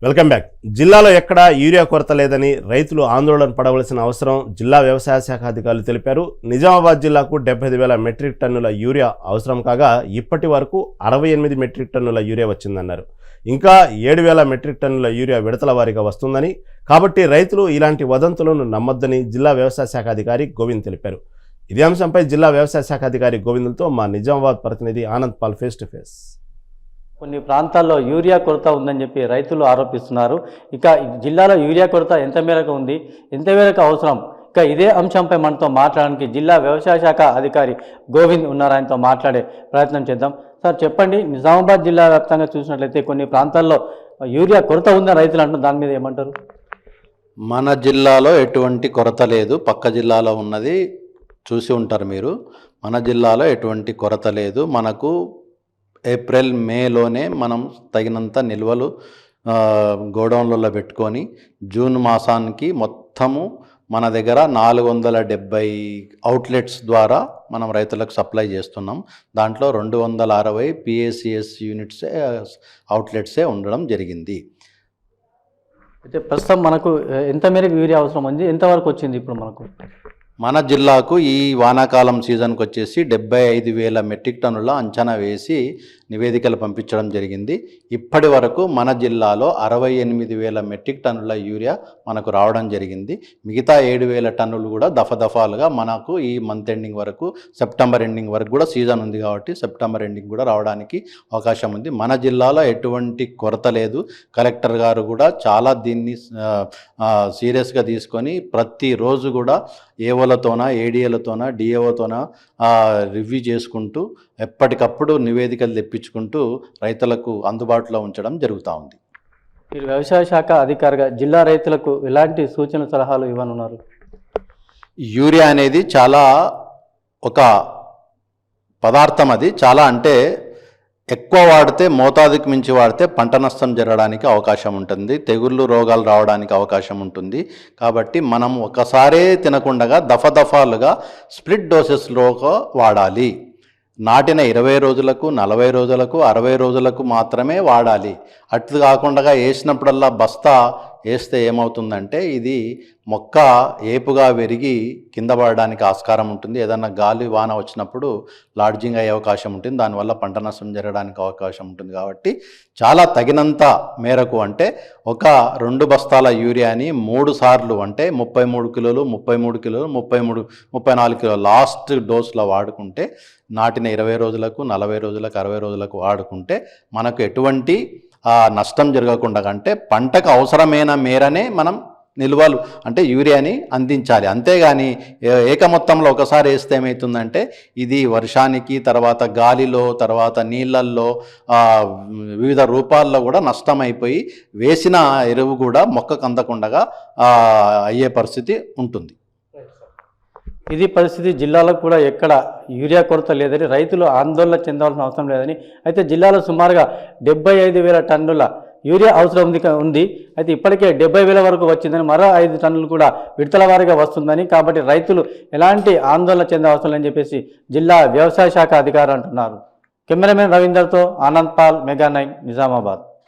Welcome back. జిల్లాలో ఎక్కడా urea కొరత లేదని రైతులు ఆందోళన పడవలసిన అవసరం జిల్లా వ్యవసాయ శాఖ అధికారులు తెలిపారు. నిజామాబాద్ జిల్లాకు 75,000 మెట్రిక్ టన్నుల యూరియా అవసరం కాగా ఇప్పటి వరకు 68 మెట్రిక్ టన్నుల యూరియా వచ్చిందన్నారు. ఇంకా 7,000 మెట్రిక్ టన్నుల యూరియా విడతల వారీగా వస్తుందని, కాబట్టి రైతులు ఇలాంటి వదంతులను నమ్మొద్దని జిల్లా వ్యవసాయ శాఖ అధికారి గోవింద్ తెలిపారు. ఇదే అంశంపై జిల్లా వ్యవసాయ శాఖ అధికారి గోవింద్తో మా నిజామాబాద్ ప్రతినిధి Anand Paul face to face. కొన్ని ప్రాంతాల్లో యూరియా కొరత ఉందని చెప్పి రైతులు ఆరోపిస్తున్నారు. ఇక జిల్లాలో యూరియా కొరత ఎంత మేరకు ఉంది, ఎంత మేరకు అవసరం, ఇక ఇదే అంశంపై మనతో మాట్లాడడానికి జిల్లా వ్యవసాయ శాఖ అధికారి గోవింద్ ఉన్నారు. ఆయనతో మాట్లాడే ప్రయత్నం చేద్దాం. సార్ చెప్పండి, నిజామాబాద్ జిల్లా వ్యాప్తంగా చూసినట్లయితే కొన్ని ప్రాంతాల్లో యూరియా కొరత ఉందని రైతులు అంటున్నారు, దాని మీద ఏమంటారు? మన జిల్లాలో ఎటువంటి కొరత లేదు. పక్క జిల్లాలో ఉన్నది చూసి ఉంటారు మీరు. మన జిల్లాలో ఎటువంటి కొరత లేదు. మనకు ఏప్రిల్ మేలోనే మనం తగినంత నిల్వలు గోడౌన్లలో పెట్టుకొని జూన్ మాసానికి మొత్తము మన దగ్గర 470 అవుట్లెట్స్ ద్వారా మనం రైతులకు సప్లై చేస్తున్నాం. దాంట్లో 260 PACS యూనిట్సే అవుట్లెట్సే ఉండడం జరిగింది. అయితే ప్రస్తుతం మనకు ఎంత మేరకు యూరియా అవసరం ఉంది, ఎంతవరకు వచ్చింది ఇప్పుడు మనకు? మన జిల్లాకు ఈ వానాకాలం సీజన్కి వచ్చేసి 75,000 మెట్రిక్ టన్నుల అంచనా వేసి నివేదికలు పంపించడం జరిగింది. ఇప్పటి వరకు మన జిల్లాలో 68,000 మెట్రిక్ టన్నుల యూరియా మనకు రావడం జరిగింది. మిగతా 7,000 టన్నులు కూడా దఫాలుగా మనకు ఈ మంత్ ఎండింగ్ వరకు, సెప్టెంబర్ ఎండింగ్ వరకు కూడా సీజన్ ఉంది కాబట్టి సెప్టెంబర్ ఎండింగ్ కూడా రావడానికి అవకాశం ఉంది. మన జిల్లాలో ఎటువంటి కొరత లేదు. కలెక్టర్ గారు కూడా చాలా దీన్ని సీరియస్గా తీసుకొని ప్రతిరోజు కూడా ఏఓలతోన, ఏడీఏలతోన, డిఏఓతోన రివ్యూ చేసుకుంటూ ఎప్పటికప్పుడు నివేదికలు తెప్పించుకుంటూ రైతులకు అందుబాటులో ఉంచడం జరుగుతూ ఉంది. మీరు వ్యవసాయ శాఖ అధికారిగా జిల్లా రైతులకు ఎలాంటి సూచనలు, సలహాలు ఇవ్వనున్నారు? యూరియా అనేది చాలా ఒక పదార్థం. అది చాలా అంటే ఎక్కువ వాడితే, మోతాదుకి మించి వాడితే పంట నష్టం జరగడానికి అవకాశం ఉంటుంది, తెగుళ్ళు రోగాలు రావడానికి అవకాశం ఉంటుంది. కాబట్టి మనం ఒకసారే తినకుండా దఫాలుగా స్ప్లిట్ డోసెస్లో వాడాలి. నాటిన 20 రోజులకు, 40 రోజులకు, 60 రోజులకు మాత్రమే వాడాలి. అట్లు కాకుండా వేసినప్పుడల్లా బస్తా వేస్తే ఏమవుతుందంటే ఇది మొక్క ఏపుగా పెరిగి కింద పడడానికి ఆస్కారం ఉంటుంది. ఏదన్నా గాలి వాన వచ్చినప్పుడు లాడ్జింగ్ అయ్యే అవకాశం ఉంటుంది. దానివల్ల పంట నష్టం జరగడానికి అవకాశం ఉంటుంది. కాబట్టి చాలా తగినంత మేరకు, అంటే ఒక 2 బస్తాల యూరియాని 3 సార్లు, అంటే 33 కిలోలు, 33 కిలోలు, 34 కిలోలు లాస్ట్ డోస్లో వాడుకుంటే, నాటిన 20 రోజులకు, 40 రోజులకు, 60 రోజులకు వాడుకుంటే మనకు ఎటువంటి నష్టం జరగకుండా, అంటే పంటకు అవసరమైన మేరనే మనం నిల్వలు అంటే యూరియాని అందించాలి. అంతేగాని ఏకమొత్తంలో ఒకసారి వేస్తే ఏమవుతుందంటే ఇది వర్షానికి, తర్వాత గాలిలో, తర్వాత నీళ్ళల్లో, వివిధ రూపాల్లో కూడా నష్టం అయిపోయి వేసిన ఎరువు కూడా మొక్కకు అందకుండా అయ్యే పరిస్థితి ఉంటుంది. ఇది పరిస్థితి. జిల్లాలో కూడా ఎక్కడ యూరియా కొరత లేదని, రైతులు ఆందోళన చెందవలసిన అవసరం లేదని. అయితే జిల్లాలో సుమారుగా 75,000 టన్నుల యూరియా అవసరం ఉంది. అయితే ఇప్పటికే 70,000 వరకు వచ్చిందని, మరో 5 టన్నులు కూడా విడతల వారీగా వస్తుందని. కాబట్టి రైతులు ఎలాంటి ఆందోళన చెందే అవసరం లేదని చెప్పేసి జిల్లా వ్యవసాయ శాఖ అధికారులు అంటున్నారు. కెమెరామెన్ రవీందర్తో ఆనంద్ పాల్, మెగా 9, నిజామాబాద్.